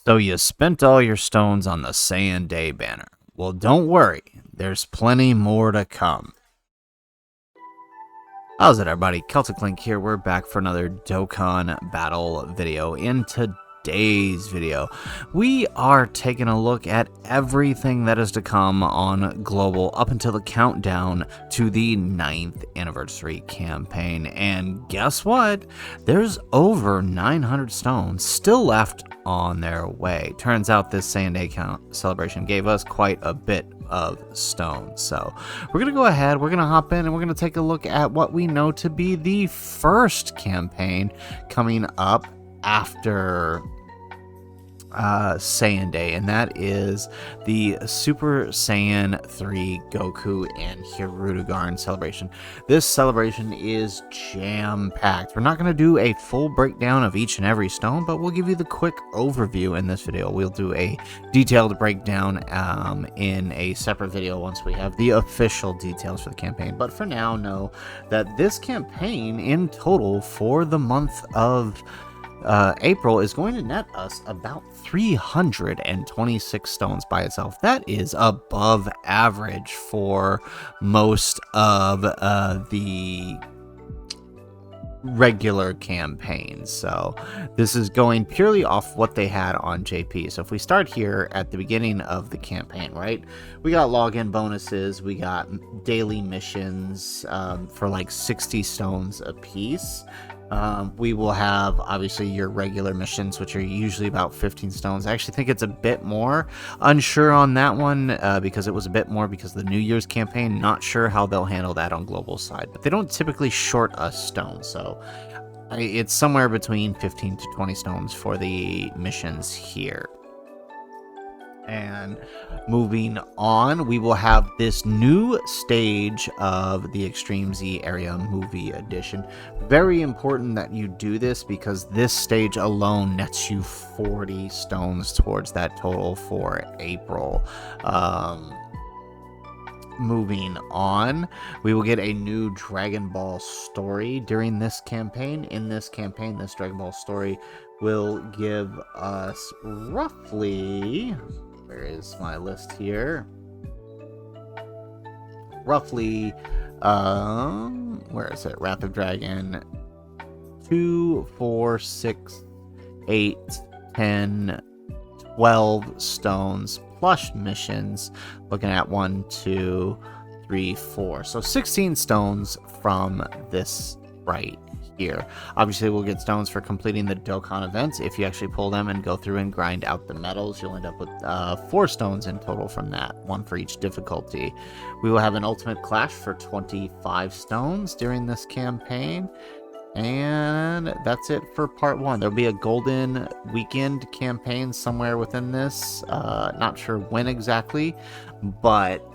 So you spent all your stones on the Sand Day banner. Well, don't worry, there's plenty more to come. How's it, everybody? Celtic Link here. We're back for another Dokkan battle video. In today's video, we are taking a look at everything that is to come on Global up until the countdown to the 9th anniversary campaign. And guess what? There's over 900 stones still left on their way. Turns out this Sand Day celebration gave us quite a bit of stones. So we're gonna go ahead, we're gonna hop in, and we're gonna take a look at what we know to be the first campaign coming up after Saiyan Day, and that is the Super Saiyan 3 Goku and Hirudegarn celebration. This celebration is jam-packed. We're not going to do a full breakdown of each and every stone, but we'll give you the quick overview in this video. We'll do a detailed breakdown in a separate video once we have the official details for the campaign. But for now, know that this campaign in total for the month of April is going to net us about 326 stones by itself. That is above average for most of the regular campaigns. So this is going purely off what they had on JP. So if we start here at the beginning of the campaign, right, we got login bonuses, we got daily missions for like 60 stones a piece. We will have obviously your regular missions, which are usually about 15 stones. I actually think it's a bit more. Unsure on that one because it was a bit more because of the New Year's campaign. Not sure how they'll handle that on global side, but they don't typically short us stones, so it's somewhere between 15 to 20 stones for the missions here. And moving on, we will have this new stage of the Extreme Z Area Movie Edition. Very important that you do this because this stage alone nets you 40 stones towards that total for April. Moving on, we will get a new Dragon Ball story during this campaign. In this campaign, this Dragon Ball story will give us roughly... where is my list here? Roughly, where is it? Wrath of Dragon, 2, 4, 6, 8, 10, 12 stones plus missions. Looking at 1, 2, 3, 4. So 16 stones from this right here. Obviously, we'll get stones for completing the Dokkan events. If you actually pull them and go through and grind out the medals, you'll end up with 4 stones in total from that, 1 for each difficulty. We will have an ultimate clash for 25 stones during this campaign. And that's it for part 1. There'll be a golden weekend campaign somewhere within this. Not sure when exactly, but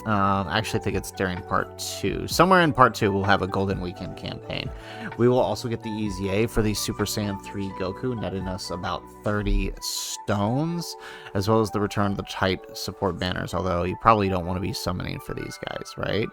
I actually think it's during part 2. Somewhere in part 2, we'll have a golden weekend campaign. We will also get the EZA for the Super Saiyan 3 Goku, netting us about 30 stones, as well as the return of the type support banners, although you probably don't want to be summoning for these guys, right?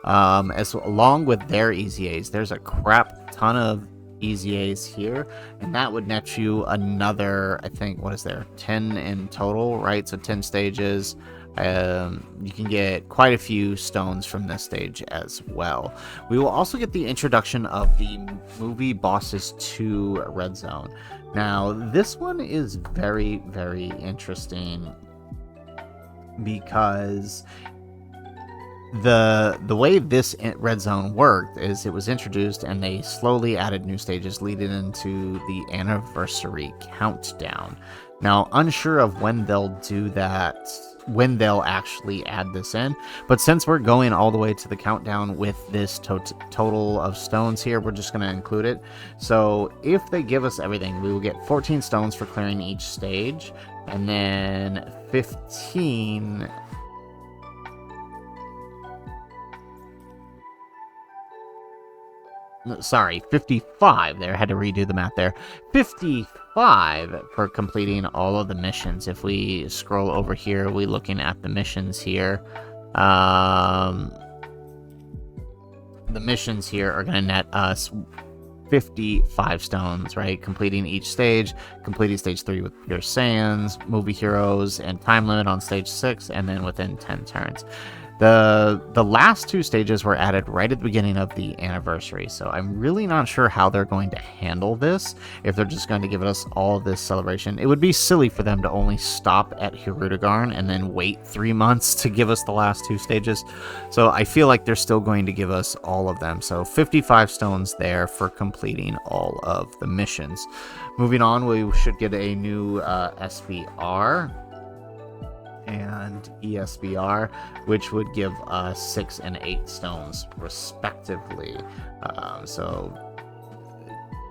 Along with their EZAs, there's a crap ton of EZAs here, and that would net you another, I think, what is there, 10 in total, right? So 10 stages. You can get quite a few stones from this stage as well. We will also get the introduction of the movie Bosses 2 Red Zone. Now, this one is very, very interesting because the way this Red Zone worked is it was introduced and they slowly added new stages leading into the anniversary countdown. Now, unsure of when they'll do that, when they'll actually add this in, but since we're going all the way to the countdown with this total of stones here, we're just going to include it. So if they give us everything, we will get 14 stones for clearing each stage, and then 15... sorry, 55 there. I had to redo the math there. 55 for completing all of the missions. If we scroll over here, we're looking at the missions here. The missions here are going to net us 55 stones, right? Completing each stage, completing stage 3 with pure Saiyans, movie heroes, and time limit on stage 6, and then within 10 turns. The last 2 stages were added right at the beginning of the anniversary, so I'm really not sure how they're going to handle this, if they're just going to give us all of this celebration. It would be silly for them to only stop at Hirudegarn and then wait 3 months to give us the last 2 stages, so I feel like they're still going to give us all of them. So 55 stones there for completing all of the missions. Moving on, we should get a new SBR and ESBR, which would give us 6 and 8 stones respectively. So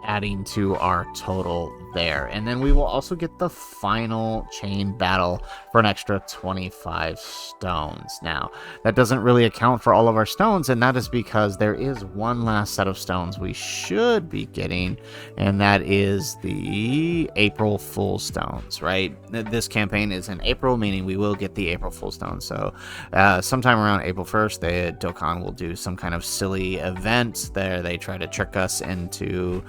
adding to our total there. And then we will also get the final chain battle for an extra 25 stones. Now, that doesn't really account for all of our stones, and that is because there is one last set of stones we should be getting, and that is the April Fool stones, right? This campaign is in April, meaning we will get the April Fool stones. So sometime around April 1st, Dokkan will do some kind of silly event there. They try to trick us into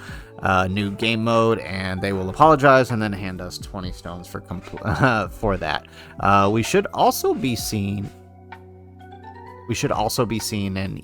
new game mode, and they will apologize and then hand us 20 stones for that. We should also be seeing an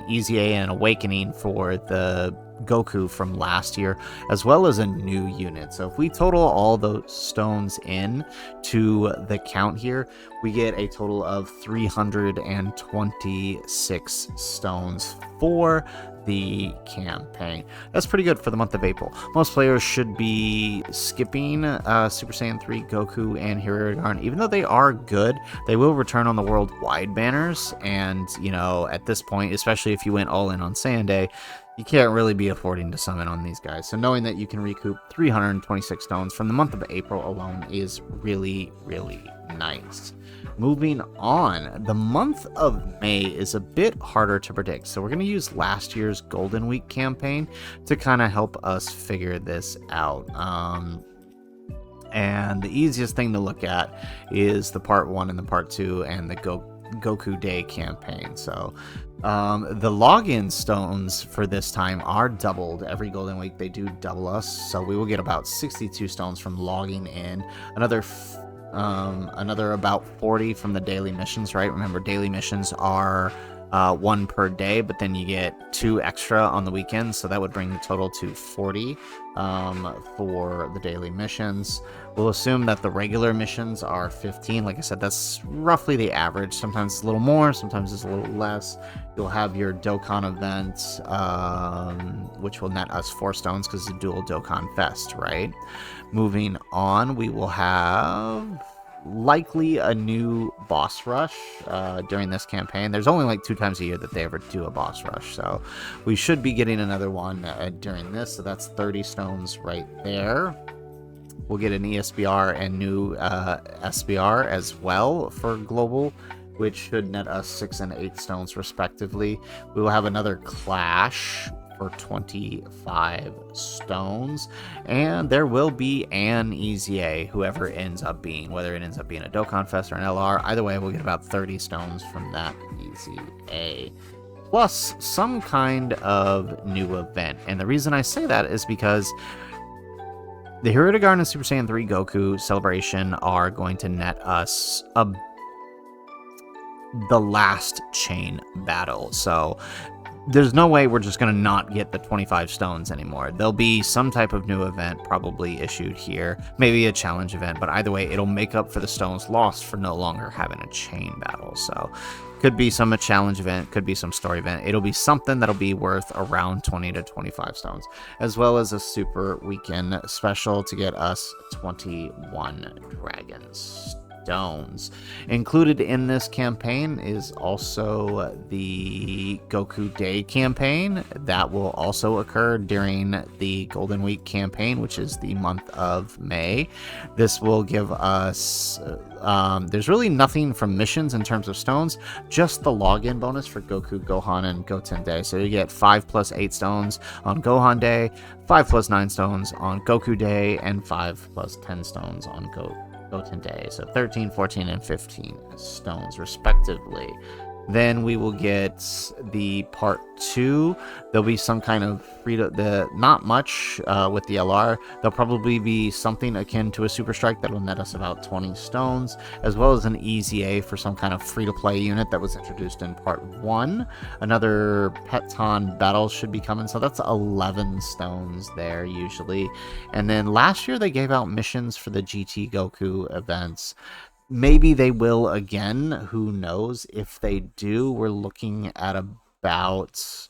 Easy A and Awakening for the Goku from last year, as well as a new unit. So if we total all those stones in to the count here, we get a total of 326 stones for the campaign. That's pretty good for the month of April. Most players should be skipping Super Saiyan 3, Goku, and Hirudegarn. Even though they are good, they will return on the worldwide banners, and you know, at this point, especially if you went all in on Saiyan Day, you can't really be affording to summon on these guys. So knowing that you can recoup 326 stones from the month of April alone is really, really nice. Moving on, the month of May is a bit harder to predict, so we're going to use last year's Golden Week campaign to kind of help us figure this out. And the easiest thing to look at is the part 1 and the part 2 and the Goku Day campaign. So the login stones for this time are doubled every Golden Week. They do double us, so we will get about 62 stones from logging in, another about 40 from the daily missions, right? Remember, daily missions are 1 per day, but then you get 2 extra on the weekends, so that would bring the total to 40 for the daily missions. We'll assume that the regular missions are 15. Like I said, that's roughly the average. Sometimes it's a little more, sometimes it's a little less. You'll have your Dokkan event, which will net us 4 stones because it's a dual Dokkan Fest, right? Moving on, we will have likely a new boss rush during this campaign. There's only like 2 times a year that they ever do a boss rush, so we should be getting another one during this, so that's 30 stones right there. We'll get an ESBR and new SBR as well for Global, which should net us 6 and 8 stones respectively. We will have another Clash for 25 stones, and there will be an Easy A, whoever it ends up being, whether it ends up being a Dokkan Fest or an LR. Either way, we'll get about 30 stones from that Easy A, plus some kind of new event. And the reason I say that is because the Hirudegarn and Super Saiyan 3 Goku celebration are going to net us the last chain battle. So there's no way we're just going to not get the 25 stones anymore. There'll be some type of new event probably issued here, maybe a challenge event, but either way, it'll make up for the stones lost for no longer having a chain battle. So could be a challenge event, could be some story event. It'll be something that'll be worth around 20 to 25 stones, as well as a super weekend special to get us 21 dragon stones. Included in this campaign is also the Goku Day campaign that will also occur during the Golden Week campaign, which is the month of May. This will give us there's really nothing from missions in terms of stones, just the login bonus for Goku, Gohan, and Goten Day. So you get 5 plus 8 stones on Gohan Day, 5 plus 9 stones on Goku Day, and 5 plus 10 stones on Goten Day. So 13, 14, and 15 stones respectively. Then we will get the part 2. There'll be some kind of not much with the LR. There'll probably be something akin to a super strike that'll net us about 20 stones, as well as an easy A for some kind of free-to-play unit that was introduced in part 1. Another Peton battle should be coming, so that's 11 stones there usually. And then last year they gave out missions for the GT Goku events. Maybe they will again. Who knows? If they do, we're looking at about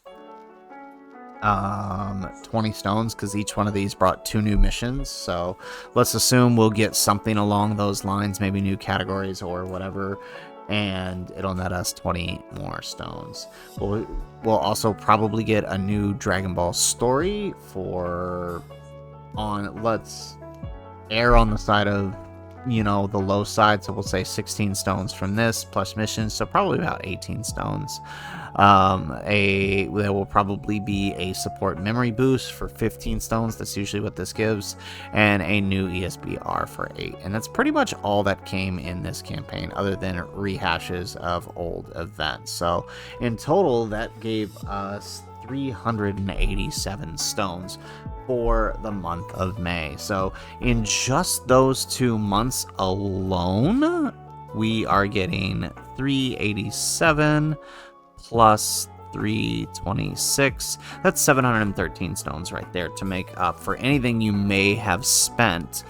20 stones, because each one of these brought 2 new missions. So let's assume we'll get something along those lines, maybe new categories or whatever, and it'll net us 20 more stones. We'll also probably get a new Dragon Ball story let's err on the side of, the low side, so we'll say 16 stones from this plus missions, so probably about 18 stones. There will probably be a support memory boost for 15 stones. That's usually what this gives, and a new ESBR for 8. And that's pretty much all that came in this campaign, other than rehashes of old events. So in total, that gave us 387 stones for the month of May. So in just those 2 months alone, we are getting 387 plus 326. That's 713 stones right there to make up for anything you may have spent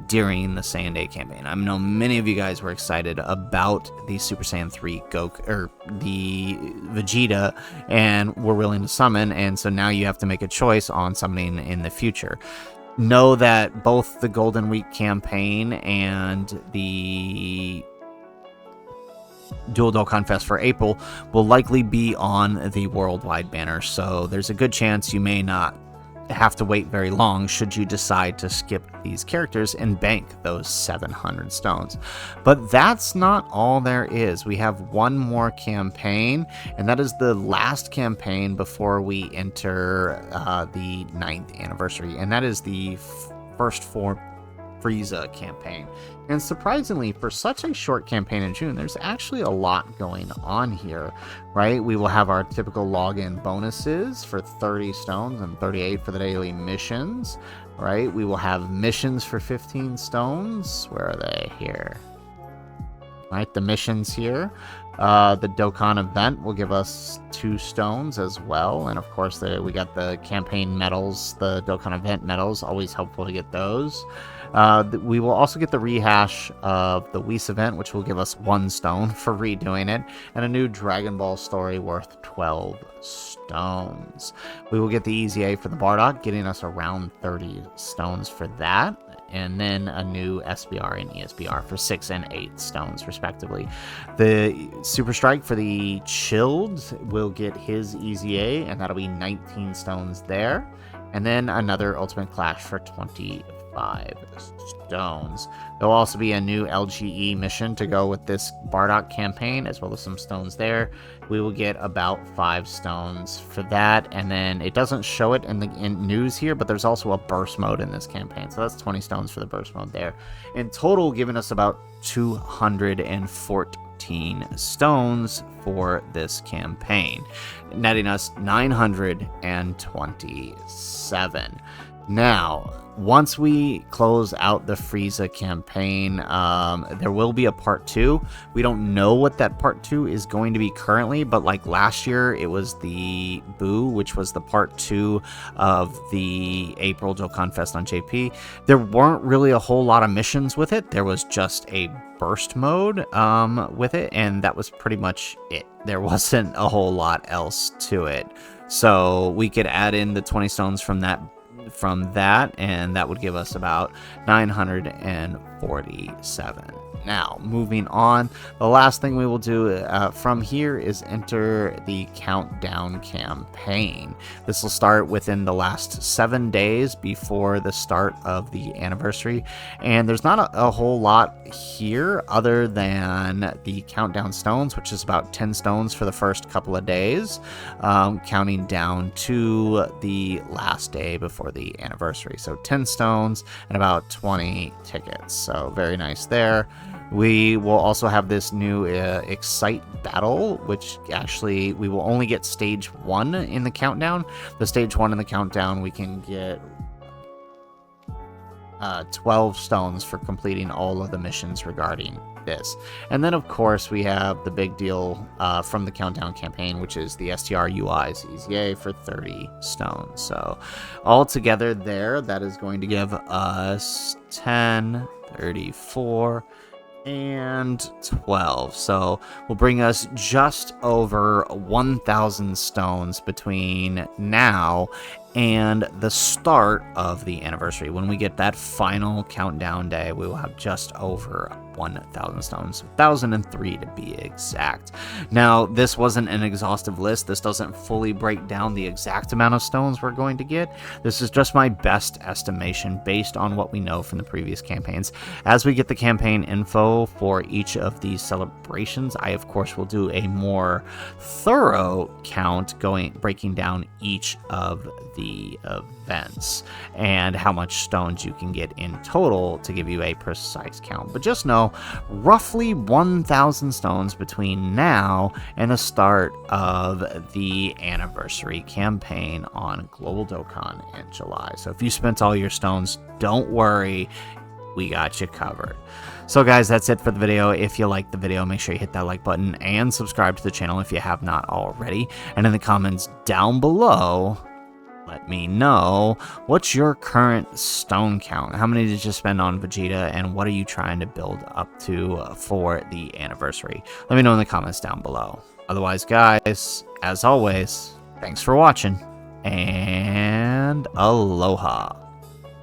during the Saiyan Day campaign. I know many of you guys were excited about the Super Saiyan 3 Goku, or the Vegeta, and were willing to summon, and so now you have to make a choice on summoning in the future. Know that both the Golden Week campaign and the Dual Dokkan Fest for April will likely be on the worldwide banner, so there's a good chance you may not have to wait very long should you decide to skip these characters and bank those 700 stones. But that's not all there is. We have one more campaign, and that is the last campaign before we enter the 9th anniversary, and that is the first for Frieza campaign. And surprisingly, for such a short campaign in June, there's actually a lot going on here, right? We will have our typical login bonuses for 30 stones and 38 for the daily missions, right? We will have missions for 15 stones. Where are they? Here. Right, the missions here. The Dokkan event will give us 2 stones as well. And of course, we got the campaign medals, the Dokkan event medals, always helpful to get those. We will also get the rehash of the Whis event, which will give us 1 stone for redoing it, and a new Dragon Ball story worth 12 stones. We will get the Easy A for the Bardock, getting us around 30 stones for that, and then a new SBR and ESBR for 6 and 8 stones, respectively. The Super Strike for the Chilled will get his Easy A, and that'll be 19 stones there, and then another Ultimate Clash for 25 stones. There'll also be a new LGE mission to go with this Bardock campaign, as well as some stones there. We will get about 5 stones for that, and then it doesn't show it in news here, but there's also a burst mode in this campaign, so that's 20 stones for the burst mode there. In total, giving us about 214 stones for this campaign, netting us 927. Now, once we close out the Frieza campaign, there will be a part 2. We don't know what that part 2 is going to be currently, but like last year, it was the Boo, which was the part 2 of the April Dokkan Fest on JP. There weren't really a whole lot of missions with it. There was just a burst mode with it, and that was pretty much it. There wasn't a whole lot else to it. So we could add in the 20 stones from that, and that would give us about 947. Now, moving on, the last thing we will do from here is enter the countdown campaign. This will start within the last 7 days before the start of the anniversary, and there's not a whole lot here other than the countdown stones, which is about 10 stones for the first couple of days, counting down to the last day before the anniversary. So 10 stones and about 20 tickets. So very nice there. We will also have this new Excite Battle, which actually we will only get stage 1 in the countdown. The stage 1 in the countdown, we can get 12 stones for completing all of the missions regarding this. And then, of course, we have the big deal from the countdown campaign, which is the STR UI's EZA for 30 stones. So all together there, that is going to give us 10, 34, and 12. So will bring us just over 1,000 stones between now and the start of the anniversary. When we get that final countdown day, we will have just over 1,000 stones, 1,003 to be exact. Now, this wasn't an exhaustive list. This doesn't fully break down the exact amount of stones we're going to get. This is just my best estimation based on what we know from the previous campaigns. As we get the campaign info for each of these celebrations, I of course will do a more thorough count breaking down each of the events and how much stones you can get in total to give you a precise count. But just know roughly 1,000 stones between now and the start of the anniversary campaign on Global Dokkan in July. So if you spent all your stones, don't worry, we got you covered. So guys, that's it for the video. If you liked the video, make sure you hit that like button and subscribe to the channel if you have not already. And in the comments down below, let me know, what's your current stone count? How many did you spend on Vegeta, and what are you trying to build up to for the anniversary? Let me know in the comments down below. Otherwise, guys, as always, thanks for watching, and aloha.